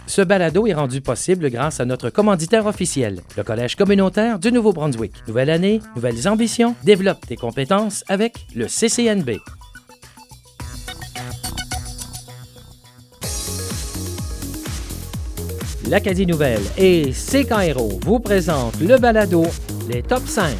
Ce balado est rendu possible grâce à notre commanditaire officiel, le Collège communautaire du Nouveau-Brunswick. Nouvelle année, nouvelles ambitions, développe tes compétences avec le CCNB. L'Acadie Nouvelle et CKRO vous présentent le balado Les Top 5.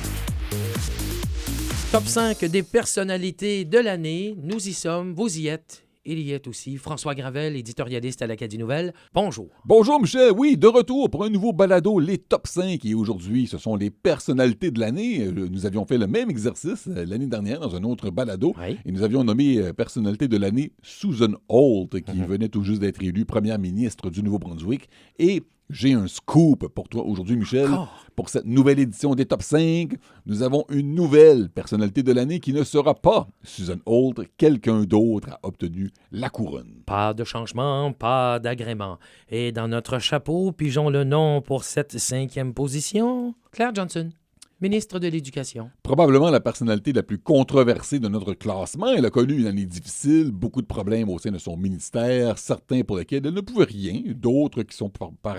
Top 5 des personnalités de l'année. Nous y sommes, vous y êtes. Il y est aussi François Gravel, éditorialiste à l'Acadie Nouvelle. Bonjour. Bonjour Michel, oui, de retour pour un nouveau balado, les Top 5. Et aujourd'hui, ce sont les personnalités de l'année. Nous avions fait le même exercice l'année dernière dans un autre balado. Oui. Et nous avions nommé personnalité de l'année Susan Holt, qui venait tout juste d'être élue première ministre du Nouveau-Brunswick. Et j'ai un scoop pour toi aujourd'hui, Michel. Pour cette nouvelle édition des Top 5, nous avons une nouvelle personnalité de l'année qui ne sera pas Susan Holt. Quelqu'un d'autre a obtenu la couronne. Pas de changement, pas d'agrément. Et dans notre chapeau, pigeons le nom pour cette 5e position, Claire Johnson, ministre de l'Éducation. Probablement la personnalité la plus controversée de notre classement. Elle a connu une année difficile, beaucoup de problèmes au sein de son ministère, certains pour lesquels elle ne pouvait rien, d'autres qui sont par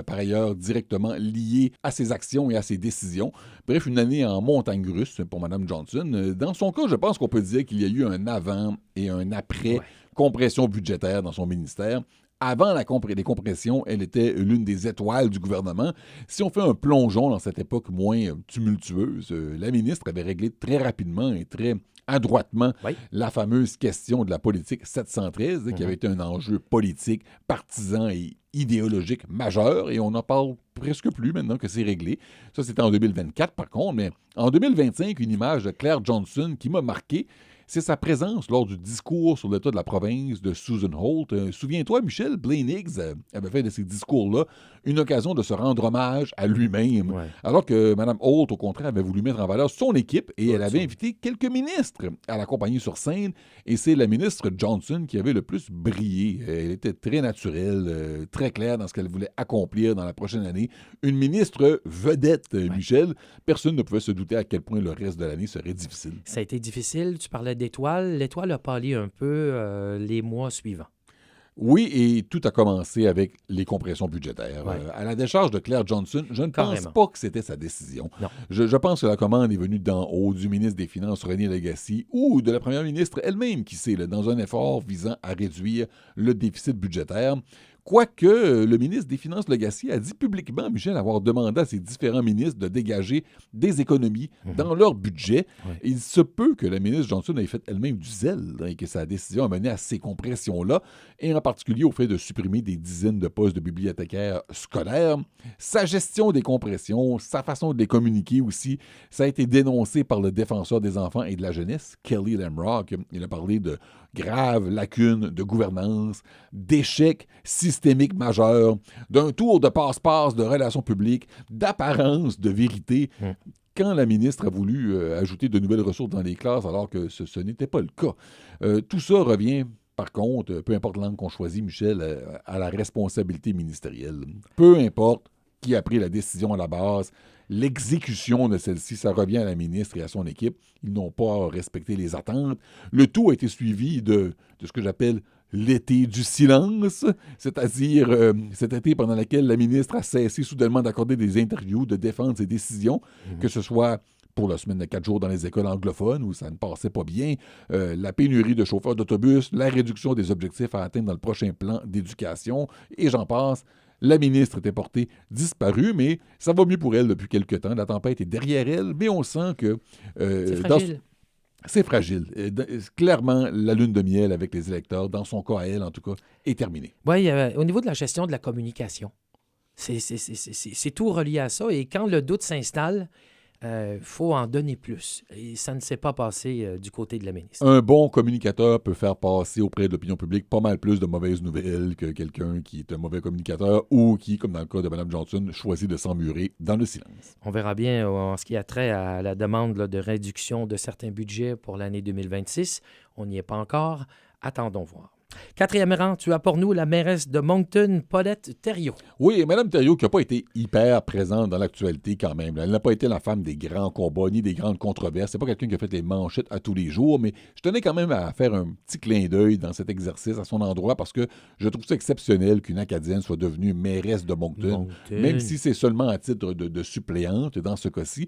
ailleurs directement liés à ses actions et à ses décisions. Bref, une année en montagne russe pour Mme Johnson. Dans son cas, je pense qu'on peut dire qu'il y a eu un avant et un après compression budgétaire dans son ministère. Avant les compressions, elle était l'une des étoiles du gouvernement. Si on fait un plongeon dans cette époque moins tumultueuse, la ministre avait réglé très rapidement et très adroitement la fameuse question de la politique 713, qui avait été un enjeu politique, partisan et idéologique majeur, et on n'en parle presque plus maintenant que c'est réglé. Ça, c'était en 2024, par contre, mais en 2025, une image de Claire Johnson qui m'a marqué, c'est sa présence lors du discours sur l'état de la province de Susan Holt. Souviens-toi, Michel, Blaine Higgs avait fait de ces discours-là une occasion de se rendre hommage à lui-même, alors que Mme Holt, au contraire, avait voulu mettre en valeur son équipe et elle avait invité quelques ministres à l'accompagner sur scène. Et c'est la ministre Johnson qui avait le plus brillé. Elle était très naturelle, très claire dans ce qu'elle voulait accomplir dans la prochaine année. Une ministre vedette, Michel. Personne ne pouvait se douter à quel point le reste de l'année serait difficile. Ça a été difficile. Tu parlais d'étoiles. L'étoile a pâli un peu les mois suivants. Oui, et tout a commencé avec les compressions budgétaires. À la décharge de Claire Johnson, je ne pense pas que c'était sa décision. Je pense que la commande est venue d'en haut, du ministre des Finances, René Lagacé, ou de la première ministre elle-même, qui sait, dans un effort visant à réduire le déficit budgétaire. Quoique le ministre des Finances, Lagacé, a dit publiquement, Michel, avoir demandé à ses différents ministres de dégager des économies dans leur budget. Il se peut que la ministre Johnson ait fait elle-même du zèle et que sa décision a mené à ces compressions-là, et en particulier au fait de supprimer des dizaines de postes de bibliothécaires scolaires. Sa gestion des compressions, sa façon de les communiquer aussi, ça a été dénoncé par le défenseur des enfants et de la jeunesse, Kelly Lamrock. Il a parlé de graves lacunes de gouvernance, d'échecs systémiques majeurs, d'un tour de passe-passe de relations publiques, d'apparence de vérité. Quand la ministre a voulu ajouter de nouvelles ressources dans les classes alors que ce n'était pas le cas. Tout ça revient, par contre, peu importe l'angle qu'on choisit, Michel, à la responsabilité ministérielle. Peu importe qui a pris la décision à la base, l'exécution de celle-ci, ça revient à la ministre et à son équipe. Ils n'ont pas respecté les attentes. Le tout a été suivi de ce que j'appelle l'été du silence, c'est-à-dire cet été pendant lequel la ministre a cessé soudainement d'accorder des interviews, de défendre ses décisions, que ce soit pour la semaine de 4 jours dans les écoles anglophones où ça ne passait pas bien, la pénurie de chauffeurs d'autobus, la réduction des objectifs à atteindre dans le prochain plan d'éducation, et j'en passe. La ministre était portée disparue, mais ça va mieux pour elle depuis quelque temps. La tempête est derrière elle, mais on sent que... c'est fragile. C'est fragile. Clairement, la lune de miel avec les électeurs, dans son cas à elle en tout cas, est terminée. Oui, au niveau de la gestion de la communication, c'est tout relié à ça. Et quand le doute s'installe, faut en donner plus. Et ça ne s'est pas passé du côté de la ministre. Un bon communicateur peut faire passer auprès de l'opinion publique pas mal plus de mauvaises nouvelles que quelqu'un qui est un mauvais communicateur ou qui, comme dans le cas de Mme Johnson, choisit de s'emmurer dans le silence. On verra bien en ce qui a trait à la demande de réduction de certains budgets pour l'année 2026. On n'y est pas encore. Attendons voir. 4e rang, tu as pour nous la mairesse de Moncton, Paulette Thériault. Oui, Mme Thériault qui n'a pas été hyper présente dans l'actualité quand même. Elle n'a pas été la femme des grands combats ni des grandes controverses. C'est pas quelqu'un qui a fait les manchettes à tous les jours, mais je tenais quand même à faire un petit clin d'œil dans cet exercice à son endroit parce que je trouve ça exceptionnel qu'une Acadienne soit devenue mairesse de Moncton, même si c'est seulement à titre de suppléante dans ce cas-ci.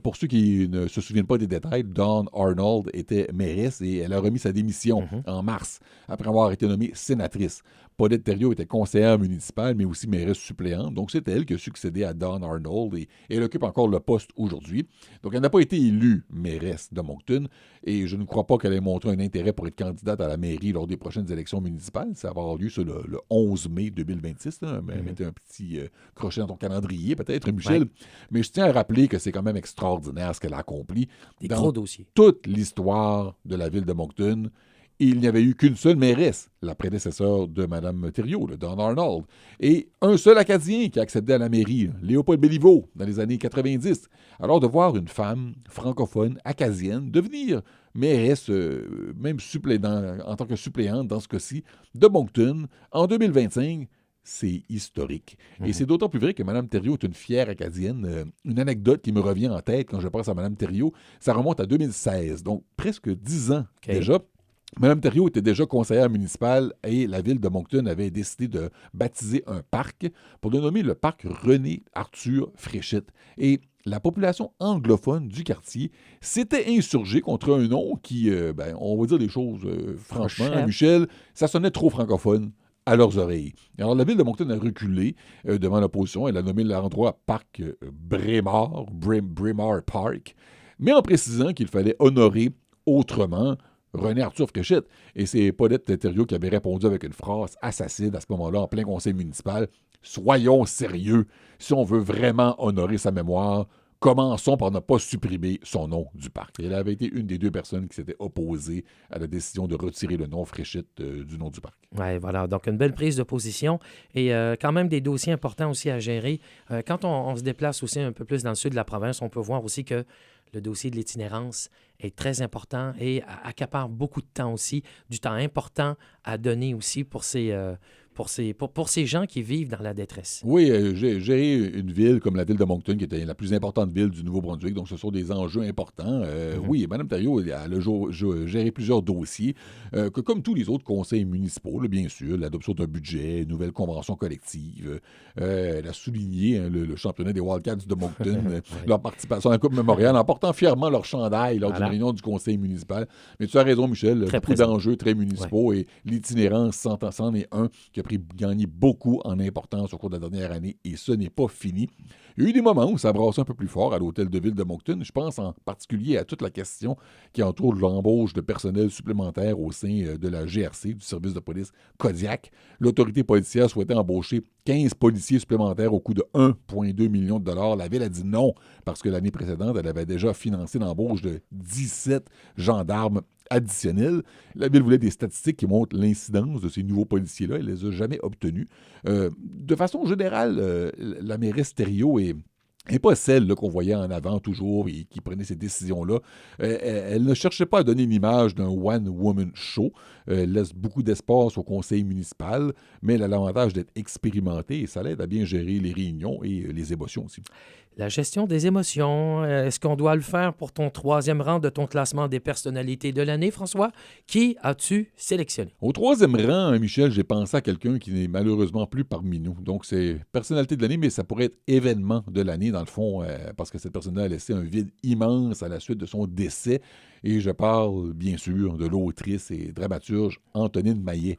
Pour ceux qui ne se souviennent pas des détails, Dawn Arnold était mairesse et elle a remis sa démission en mars après avoir été nommée sénatrice. Paulette Thériault était conseillère municipale, mais aussi mairesse suppléante. Donc, c'est elle qui a succédé à Dawn Arnold et elle occupe encore le poste aujourd'hui. Donc, elle n'a pas été élue mairesse de Moncton et je ne crois pas qu'elle ait montré un intérêt pour être candidate à la mairie lors des prochaines élections municipales. Ça va avoir lieu sur le 11 mai 2026. Mettez un petit crochet dans ton calendrier, peut-être, Michel. Ouais. Mais je tiens à rappeler que c'est quand même extraordinaire ce qu'elle a accompli. Des gros dossiers. Toute l'histoire de la ville de Moncton, il n'y avait eu qu'une seule mairesse, la prédécesseur de Mme Thériault, Dawn Arnold, et un seul Acadien qui a accédé à la mairie, Léopold Béliveau, dans les années 90. Alors de voir une femme francophone, acadienne, devenir mairesse, même en tant que suppléante dans ce cas-ci, de Moncton, en 2025, c'est historique. Et c'est d'autant plus vrai que Mme Thériault est une fière Acadienne. Une anecdote qui me revient en tête quand je pense à Mme Thériault, ça remonte à 2016, donc presque 10 ans déjà. Mme Thériault était déjà conseillère municipale et la ville de Moncton avait décidé de baptiser un parc pour le nommer le parc René-Arthur Fréchette. Et la population anglophone du quartier s'était insurgée contre un nom qui, on va dire les choses franchement, Michel, ça sonnait trop francophone à leurs oreilles. Alors, la ville de Moncton a reculé devant l'opposition. Elle a nommé l'endroit Parc Braemar Park, mais en précisant qu'il fallait honorer autrement René-Arthur Fréchette. Et c'est Paulette Thériault qui avait répondu avec une phrase assassine à ce moment-là, en plein conseil municipal. « Soyons sérieux. Si on veut vraiment honorer sa mémoire, commençons par ne pas supprimer son nom du parc. » Et elle avait été une des deux personnes qui s'étaient opposées à la décision de retirer le nom Fréchette du nom du parc. Oui, voilà. Donc, une belle prise de position et quand même des dossiers importants aussi à gérer. Quand on se déplace aussi un peu plus dans le sud de la province, on peut voir aussi que le dossier de l'itinérance est très important et accapare beaucoup de temps aussi, du temps important à donner aussi pour ces gens qui vivent dans la détresse. Oui, gérer une ville comme la ville de Moncton, qui était la plus importante ville du Nouveau-Brunswick, donc ce sont des enjeux importants. Oui, Mme Thériault a géré plusieurs dossiers, que comme tous les autres conseils municipaux, là, bien sûr, l'adoption d'un budget, une nouvelle convention collective. Elle a souligné le championnat des Wildcats de Moncton, leur participation à la Coupe mémoriale, en portant fièrement leur chandail lors d'une réunion du conseil municipal. Mais tu as raison, Michel, beaucoup d'enjeux très municipaux et l'itinérance, c'en est un qui a gagné beaucoup en importance au cours de la dernière année et ce n'est pas fini. Il y a eu des moments où ça brassait un peu plus fort à l'hôtel de ville de Moncton. Je pense en particulier à toute la question qui entoure l'embauche de personnel supplémentaire au sein de la GRC, du service de police Kodiak. L'autorité policière souhaitait embaucher 15 policiers supplémentaires au coût de 1,2 million de dollars. La ville a dit non parce que l'année précédente, elle avait déjà financé l'embauche de 17 gendarmes additionnels. La ville voulait des statistiques qui montrent l'incidence de ces nouveaux policiers-là. Elle ne les a jamais obtenus. De façon générale, la mairesse Thériault n'est pas celle qu'on voyait en avant toujours et qui prenait ces décisions-là. Elle ne cherchait pas à donner l'image d'un one-woman show. Elle laisse beaucoup d'espace au conseil municipal, mais elle a l'avantage d'être expérimentée et ça l'aide à bien gérer les réunions et les émotions aussi. La gestion des émotions, est-ce qu'on doit le faire pour ton 3e rang de ton classement des personnalités de l'année, François? Qui as-tu sélectionné? Au 3e rang, Michel, j'ai pensé à quelqu'un qui n'est malheureusement plus parmi nous. Donc, c'est personnalité de l'année, mais ça pourrait être événement de l'année, dans le fond, parce que cette personne-là a laissé un vide immense à la suite de son décès. Et je parle, bien sûr, de l'autrice et dramaturge Antonine Maillet.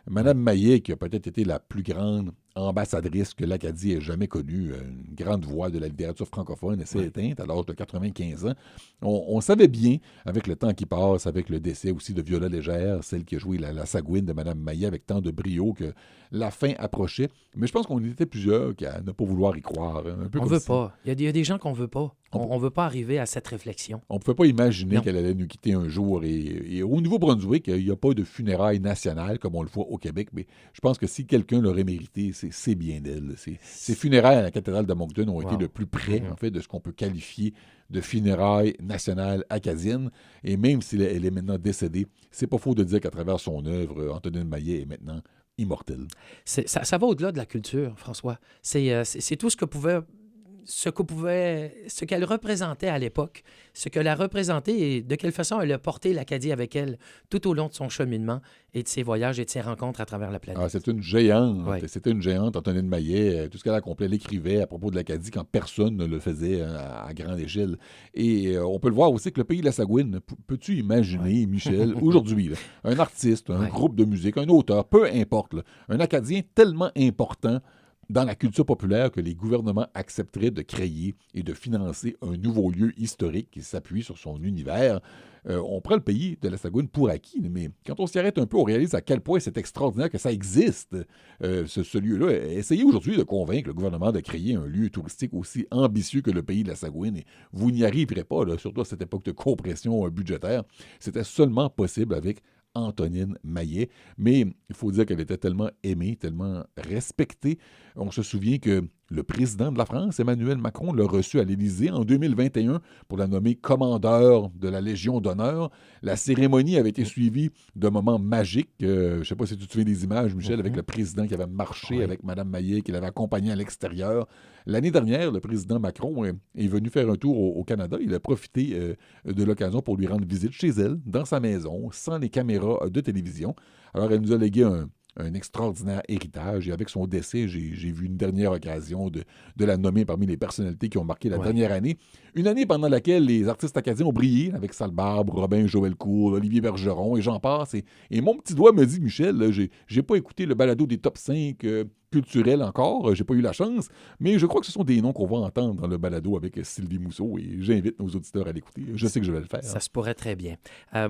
Madame Maillet, qui a peut-être été la plus grande ambassadrice que l'Acadie ait jamais connue, une grande voix de la littérature francophone, elle s'est éteinte à l'âge de 95 ans. On savait bien, avec le temps qui passe, avec le décès aussi de Viola Légère, celle qui a joué la Sagouine de Madame Maillet avec tant de brio, que la fin approchait. Mais je pense qu'on était plusieurs à ne pas vouloir y croire. On ne veut pas. Il y a des gens qu'on ne veut pas. On ne veut pas arriver à cette réflexion. On ne pouvait pas imaginer qu'elle allait nous quitter un jour. Et au Nouveau-Brunswick, il n'y a pas de funérailles nationales comme on le voit au Québec, mais je pense que si quelqu'un l'aurait mérité, c'est bien d'elle. Ses funérailles à la cathédrale de Moncton ont été le plus près, en fait, de ce qu'on peut qualifier de funérailles nationales acadiennes. Et même si elle est maintenant décédée, c'est pas faux de dire qu'à travers son œuvre, Antonine Maillet est maintenant immortelle. Ça va au-delà de la culture, François. C'est tout ce qu'elle représentait à l'époque, ce qu'elle a représenté et de quelle façon elle a porté l'Acadie avec elle tout au long de son cheminement et de ses voyages et de ses rencontres à travers la planète. C'est une géante. Oui. C'était une géante, Antonine Maillet. Tout ce qu'elle accomplit, elle écrivait à propos de l'Acadie quand personne ne le faisait à grande échelle. Et on peut le voir aussi que le pays de la Sagouine, peux-tu imaginer, Michel, aujourd'hui, un artiste, un groupe de musique, un auteur, peu importe, un Acadien tellement important dans la culture populaire que les gouvernements accepteraient de créer et de financer un nouveau lieu historique qui s'appuie sur son univers. On prend le pays de la Sagouine pour acquis, mais quand on s'y arrête un peu, on réalise à quel point c'est extraordinaire que ça existe, ce lieu-là. Essayez aujourd'hui de convaincre le gouvernement de créer un lieu touristique aussi ambitieux que le pays de la Sagouine. Et vous n'y arriverez pas, surtout à cette époque de compression budgétaire. C'était seulement possible avec Antonine Maillet, mais il faut dire qu'elle était tellement aimée, tellement respectée. On se souvient que le président de la France, Emmanuel Macron, l'a reçu à l'Élysée en 2021 pour la nommer commandeur de la Légion d'honneur. La cérémonie avait été suivie d'un moment magique. Je ne sais pas si tu te souviens des images, Michel, avec le président qui avait marché avec Mme Maillet, qui l'avait accompagné à l'extérieur. L'année dernière, le président Macron est venu faire un tour au Canada. Il a profité de l'occasion pour lui rendre visite chez elle, dans sa maison, sans les caméras de télévision. Alors, elle nous a légué un extraordinaire héritage. Et avec son décès, j'ai vu une dernière occasion de la nommer parmi les personnalités qui ont marqué la dernière année. Une année pendant laquelle les artistes acadiens ont brillé, avec Salle Barbe, Robin Joëlcourt, Olivier Bergeron, et j'en passe. Et mon petit doigt me dit, Michel, là, j'ai pas écouté le balado des top 5 culturels encore, j'ai pas eu la chance, mais je crois que ce sont des noms qu'on va entendre dans le balado avec Sylvie Mousseau, et j'invite nos auditeurs à l'écouter. Je sais que je vais le faire. Ça se pourrait très bien.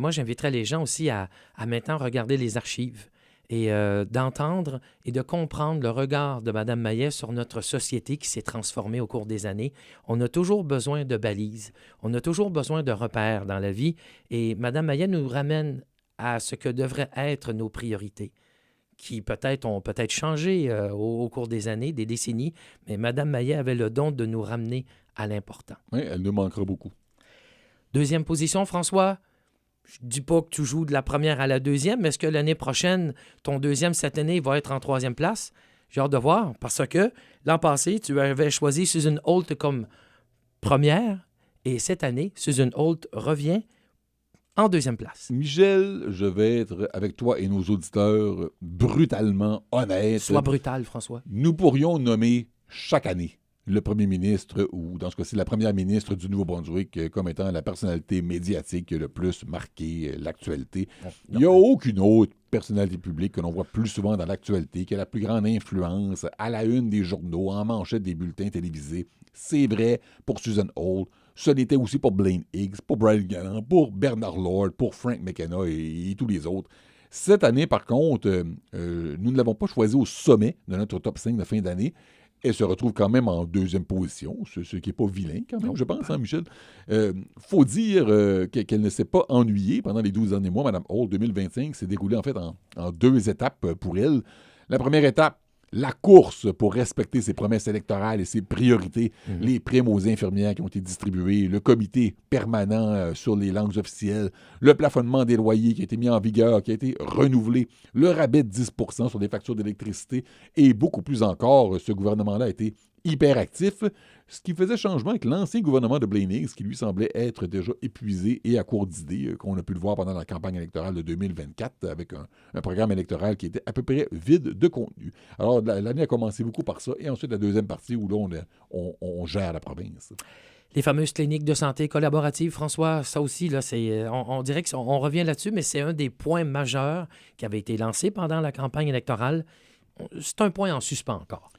Moi, j'inviterais les gens aussi à maintenant regarder les archives et d'entendre et de comprendre le regard de Mme Maillet sur notre société qui s'est transformée au cours des années. On a toujours besoin de balises, on a toujours besoin de repères dans la vie, et Mme Maillet nous ramène à ce que devraient être nos priorités, qui peut-être ont changé au cours des années, des décennies, mais Mme Maillet avait le don de nous ramener à l'important. Oui, elle nous manquera beaucoup. Deuxième position, François. Je ne dis pas que tu joues de la première à la deuxième, mais est-ce que l'année prochaine, ton deuxième cette année va être en troisième place? J'ai hâte de voir, parce que l'an passé, tu avais choisi Susan Holt comme première, et cette année, Susan Holt revient en deuxième place. Michel, je vais être avec toi et nos auditeurs brutalement honnêtes. Sois brutal, François. Nous pourrions nommer chaque année le premier ministre, ou dans ce cas-ci, la première ministre du Nouveau-Brunswick, comme étant la personnalité médiatique qui a le plus marqué l'actualité. Il n'y a aucune autre personnalité publique que l'on voit plus souvent dans l'actualité, qui a la plus grande influence à la une des journaux, en manchette des bulletins télévisés. C'est vrai pour Susan Holt. Ce l'était aussi pour Blaine Higgs, pour Brian Gallant, pour Bernard Lord, pour Frank McKenna et tous les autres. Cette année, par contre, nous ne l'avons pas choisi au sommet de notre top 5 de fin d'année. Elle se retrouve quand même en deuxième position, ce qui n'est pas vilain quand même, je pense, hein, Michel. Faut dire qu'elle ne s'est pas ennuyée pendant les 12 derniers mois. Mme Holt 2025 s'est déroulée en fait en deux étapes pour elle. La première étape, la course pour respecter ses promesses électorales et ses priorités, les primes aux infirmières qui ont été distribuées, le comité permanent sur les langues officielles, le plafonnement des loyers qui a été mis en vigueur, qui a été renouvelé, le rabais de 10 % sur les factures d'électricité et beaucoup plus encore. Ce gouvernement-là a été hyper actif, ce qui faisait changement avec l'ancien gouvernement de Blaine Higgs, qui lui semblait être déjà épuisé et à court d'idées, qu'on a pu le voir pendant la campagne électorale de 2024, avec un programme électoral qui était à peu près vide de contenu. Alors, l'année a commencé beaucoup par ça, et ensuite la deuxième partie où là, on gère la province. Les fameuses cliniques de santé collaboratives, François, ça aussi, là, on dirait qu'on revient là-dessus, mais c'est un des points majeurs qui avait été lancé pendant la campagne électorale. C'est un point en suspens encore.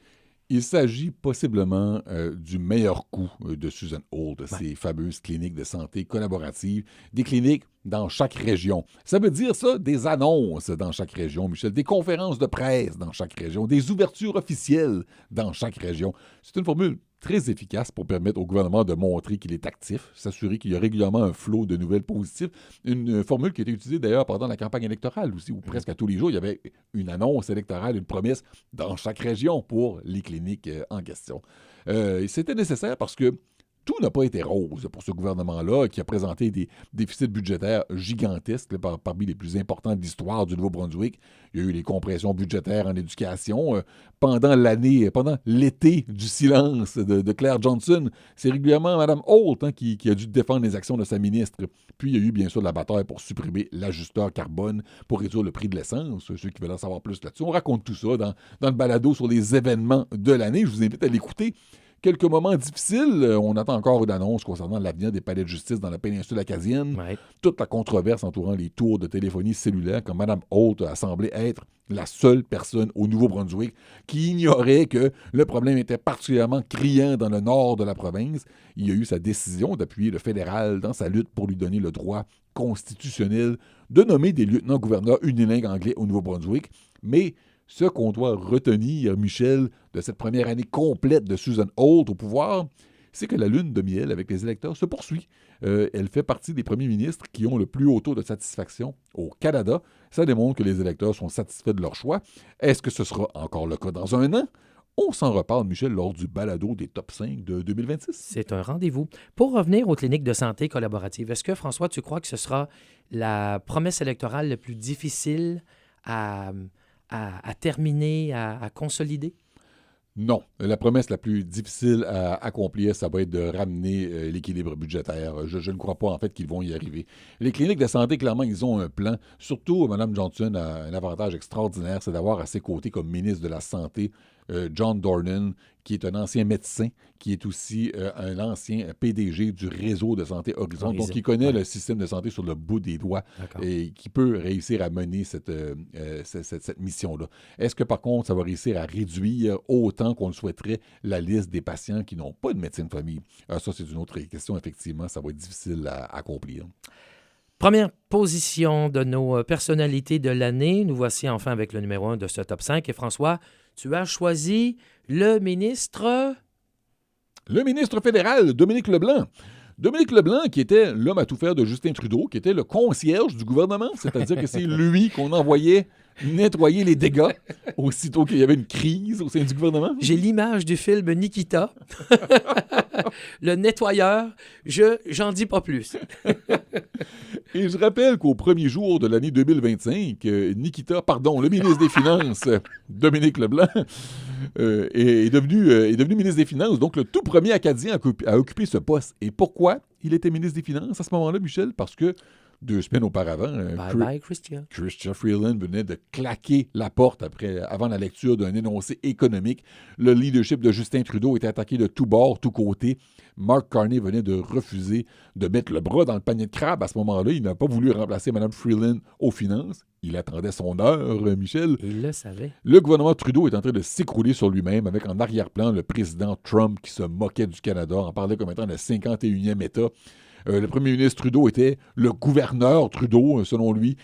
Il s'agit possiblement du meilleur coup de Susan Holt, ces fameuses cliniques de santé collaboratives, des cliniques dans chaque région. Ça veut dire ça, des annonces dans chaque région, Michel, des conférences de presse dans chaque région, des ouvertures officielles dans chaque région. C'est une formule très efficace pour permettre au gouvernement de montrer qu'il est actif, s'assurer qu'il y a régulièrement un flot de nouvelles positives. Une formule qui a été utilisée d'ailleurs pendant la campagne électorale aussi, où presque à tous les jours, il y avait une annonce électorale, une promesse dans chaque région pour les cliniques en question. C'était nécessaire parce que tout n'a pas été rose pour ce gouvernement-là qui a présenté des déficits budgétaires gigantesques parmi les plus importants de l'histoire du Nouveau-Brunswick. Il y a eu les compressions budgétaires en éducation. Pendant l'été du silence de Claire Johnson, c'est régulièrement Mme Holt qui a dû défendre les actions de sa ministre. Puis il y a eu bien sûr la bataille pour supprimer l'ajusteur carbone pour réduire le prix de l'essence. Ceux qui veulent en savoir plus là-dessus, on raconte tout ça dans le balado sur les événements de l'année. Je vous invite à l'écouter. Quelques moments difficiles. On attend encore une annonce concernant l'avenir des palais de justice dans la péninsule acadienne. Ouais. Toute la controverse entourant les tours de téléphonie cellulaire, quand Mme Holt a semblé être la seule personne au Nouveau-Brunswick qui ignorait que le problème était particulièrement criant dans le nord de la province. Il a eu sa décision d'appuyer le fédéral dans sa lutte pour lui donner le droit constitutionnel de nommer des lieutenants-gouverneurs unilingues anglais au Nouveau-Brunswick. Mais ce qu'on doit retenir, Michel, de cette première année complète de Susan Holt au pouvoir, c'est que la lune de miel avec les électeurs se poursuit. Elle fait partie des premiers ministres qui ont le plus haut taux de satisfaction au Canada. Ça démontre que les électeurs sont satisfaits de leur choix. Est-ce que ce sera encore le cas dans un an? On s'en reparle, Michel, lors du balado des top 5 de 2026. C'est un rendez-vous. Pour revenir aux cliniques de santé collaboratives, est-ce que, François, tu crois que ce sera la promesse électorale la plus difficile à terminer, à consolider? Non. La promesse la plus difficile à accomplir, ça va être de ramener l'équilibre budgétaire. Je ne crois pas, en fait, qu'ils vont y arriver. Les cliniques de santé, clairement, ils ont un plan. Surtout, Mme Johnson a un avantage extraordinaire, c'est d'avoir à ses côtés comme ministre de la Santé John Dornan, qui est un ancien médecin, qui est aussi un ancien PDG du réseau de santé Horizon, donc qui connaît le système de santé sur le bout des doigts et qui peut réussir à mener cette mission-là. Est-ce que, par contre, ça va réussir à réduire autant qu'on le souhaiterait la liste des patients qui n'ont pas de médecin de famille? Ça, c'est une autre question, effectivement. Ça va être difficile à accomplir. Première position de nos personnalités de l'année. Nous voici enfin avec le numéro 1 de ce top 5. Et François, tu as choisi le ministre... Le ministre fédéral, Dominique Leblanc. Dominique Leblanc, qui était l'homme à tout faire de Justin Trudeau, qui était le concierge du gouvernement, c'est-à-dire que c'est lui qu'on envoyait nettoyer les dégâts aussitôt qu'il y avait une crise au sein du gouvernement. J'ai l'image du film Nikita. Le nettoyeur, j'en dis pas plus. Et je rappelle qu'au premier jour de l'année 2025, le ministre des Finances, Dominique Leblanc, est devenu ministre des Finances, donc le tout premier Acadien à occuper ce poste. Et pourquoi il était ministre des Finances à ce moment-là, Michel? Parce que 2 semaines auparavant, Chrystia Freeland venait de claquer la porte avant la lecture d'un énoncé économique. Le leadership de Justin Trudeau était attaqué de tous bords, tous côtés. Mark Carney venait de refuser de mettre le bras dans le panier de crabe à ce moment-là. Il n'a pas voulu remplacer Mme Freeland aux finances. Il attendait son heure, Michel. Il le savait. Le gouvernement Trudeau est en train de s'écrouler sur lui-même avec en arrière-plan le président Trump qui se moquait du Canada, en parlait comme étant le 51e État. Le premier ministre Trudeau était le gouverneur Trudeau, selon lui.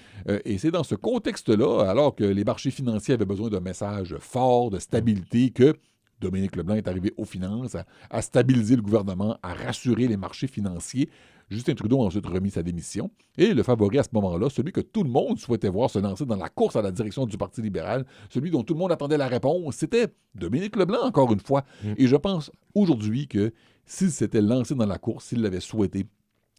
Et c'est dans ce contexte-là, alors que les marchés financiers avaient besoin d'un message fort, de stabilité, que Dominique Leblanc est arrivé aux finances, à stabiliser le gouvernement, à rassurer les marchés financiers. Justin Trudeau a ensuite remis sa démission. Et le favori à ce moment-là, celui que tout le monde souhaitait voir se lancer dans la course à la direction du Parti libéral, celui dont tout le monde attendait la réponse, c'était Dominique Leblanc, encore une fois. Et je pense aujourd'hui que s'il s'était lancé dans la course, s'il l'avait souhaité,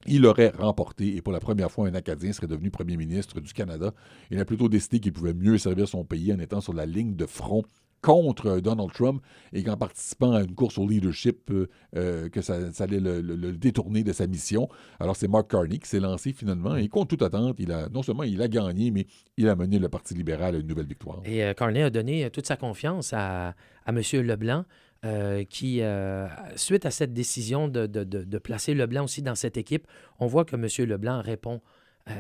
il aurait remporté, et pour la première fois, un Acadien serait devenu premier ministre du Canada. Il a plutôt décidé qu'il pouvait mieux servir son pays en étant sur la ligne de front contre Donald Trump et qu'en participant à une course au leadership, que ça allait le détourner de sa mission. Alors, c'est Mark Carney qui s'est lancé finalement et contre toute attente, non seulement il a gagné, mais il a mené le Parti libéral à une nouvelle victoire. Et Carney a donné toute sa confiance à M. Leblanc, qui, suite à cette décision de placer Leblanc aussi dans cette équipe, on voit que M. Leblanc répond.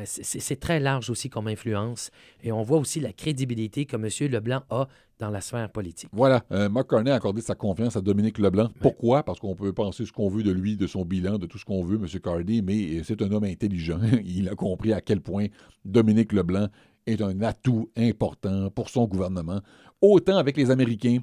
C'est très large aussi comme influence. Et on voit aussi la crédibilité que M. Leblanc a dans la sphère politique. Voilà. Mark Carney a accordé sa confiance à Dominique Leblanc. Ouais. Pourquoi? Parce qu'on peut penser ce qu'on veut de lui, de son bilan, de tout ce qu'on veut, M. Carney, mais c'est un homme intelligent. Il a compris à quel point Dominique Leblanc est un atout important pour son gouvernement, autant avec les Américains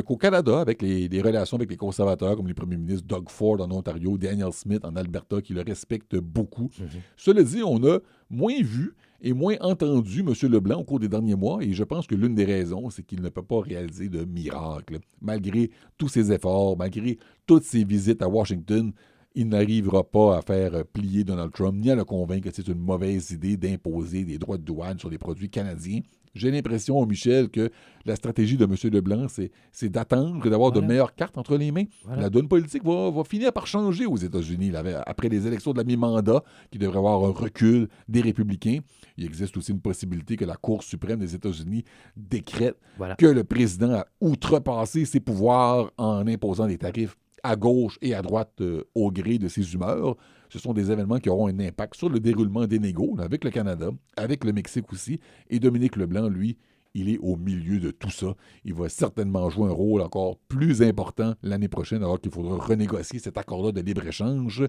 qu'au Canada, avec les relations avec les conservateurs, comme les premiers ministres Doug Ford en Ontario, Daniel Smith en Alberta, qui le respectent beaucoup. Cela dit, on a moins vu et moins entendu M. Leblanc au cours des derniers mois, et je pense que l'une des raisons, c'est qu'il ne peut pas réaliser de miracle. Malgré tous ses efforts, malgré toutes ses visites à Washington, il n'arrivera pas à faire plier Donald Trump, ni à le convaincre que c'est une mauvaise idée d'imposer des droits de douane sur les produits canadiens. J'ai l'impression, Michel, que la stratégie de M. Leblanc, c'est d'attendre, d'avoir de meilleures cartes entre les mains. La donne politique va finir par changer aux États-Unis. Après les élections de la mi-mandat, qui devrait avoir un recul des républicains, il existe aussi une possibilité que la Cour suprême des États-Unis décrète que le président a outrepassé ses pouvoirs en imposant des tarifs à gauche et à droite au gré de ses humeurs. Ce sont des événements qui auront un impact sur le déroulement des négos avec le Canada, avec le Mexique aussi. Et Dominique Leblanc, lui, il est au milieu de tout ça. Il va certainement jouer un rôle encore plus important l'année prochaine, alors qu'il faudra renégocier cet accord-là de libre-échange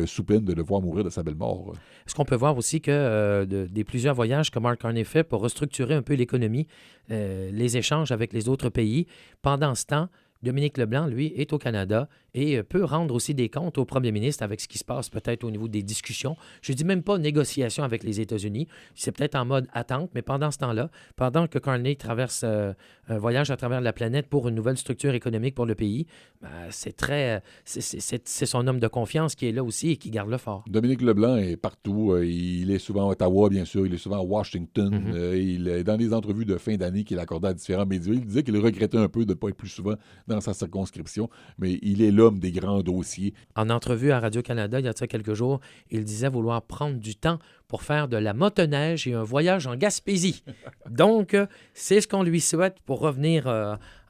sous peine de le voir mourir de sa belle mort. Est-ce qu'on peut voir aussi que des plusieurs voyages que Mark Carney fait pour restructurer un peu l'économie, les échanges avec les autres pays, pendant ce temps, Dominique Leblanc, lui, est au Canada et peut rendre aussi des comptes au premier ministre avec ce qui se passe peut-être au niveau des discussions. Je ne dis même pas négociation avec les États-Unis. C'est peut-être en mode attente, mais pendant ce temps-là, pendant que Carney traverse un voyage à travers la planète pour une nouvelle structure économique pour le pays, c'est son homme de confiance qui est là aussi et qui garde le fort. Dominique Leblanc est partout. Il est souvent à Ottawa, bien sûr. Il est souvent à Washington. Dans les entrevues de fin d'année qu'il accordait à différents médias, il disait qu'il regrettait un peu de ne pas être plus souvent dans sa circonscription, mais il est l'homme des grands dossiers. En entrevue à Radio-Canada, il y a quelques jours, il disait vouloir prendre du temps pour faire de la motoneige et un voyage en Gaspésie. Donc, c'est ce qu'on lui souhaite pour revenir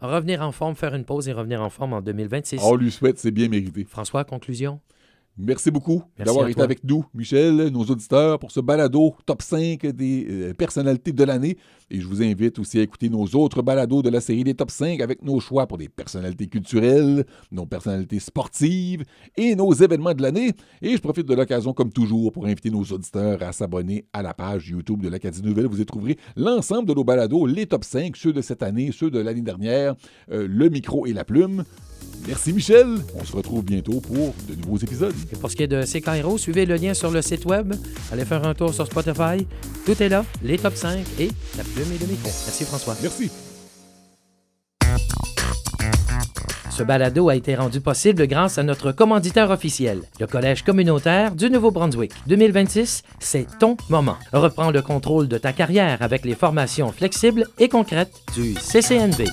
en forme, faire une pause et revenir en forme en 2026. On lui souhaite, c'est bien mérité. François, conclusion? Merci beaucoup d'avoir été avec nous, Michel, nos auditeurs, pour ce balado top 5 des personnalités de l'année. Et je vous invite aussi à écouter nos autres balados de la série des top 5 avec nos choix pour des personnalités culturelles, nos personnalités sportives et nos événements de l'année. Et je profite de l'occasion, comme toujours, pour inviter nos auditeurs à s'abonner à la page YouTube de l'Acadie Nouvelle. Vous y trouverez l'ensemble de nos balados, les top 5, ceux de cette année, ceux de l'année dernière, le micro et la plume. Merci Michel, on se retrouve bientôt pour de nouveaux épisodes. Et pour ce qui est de CK Héros, suivez le lien sur le site web, allez faire un tour sur Spotify, tout est là, les top 5 et la plume et le micro. Merci François. Merci. Ce balado a été rendu possible grâce à notre commanditaire officiel, le Collège communautaire du Nouveau-Brunswick. 2026, c'est ton moment. Reprends le contrôle de ta carrière avec les formations flexibles et concrètes du CCNB.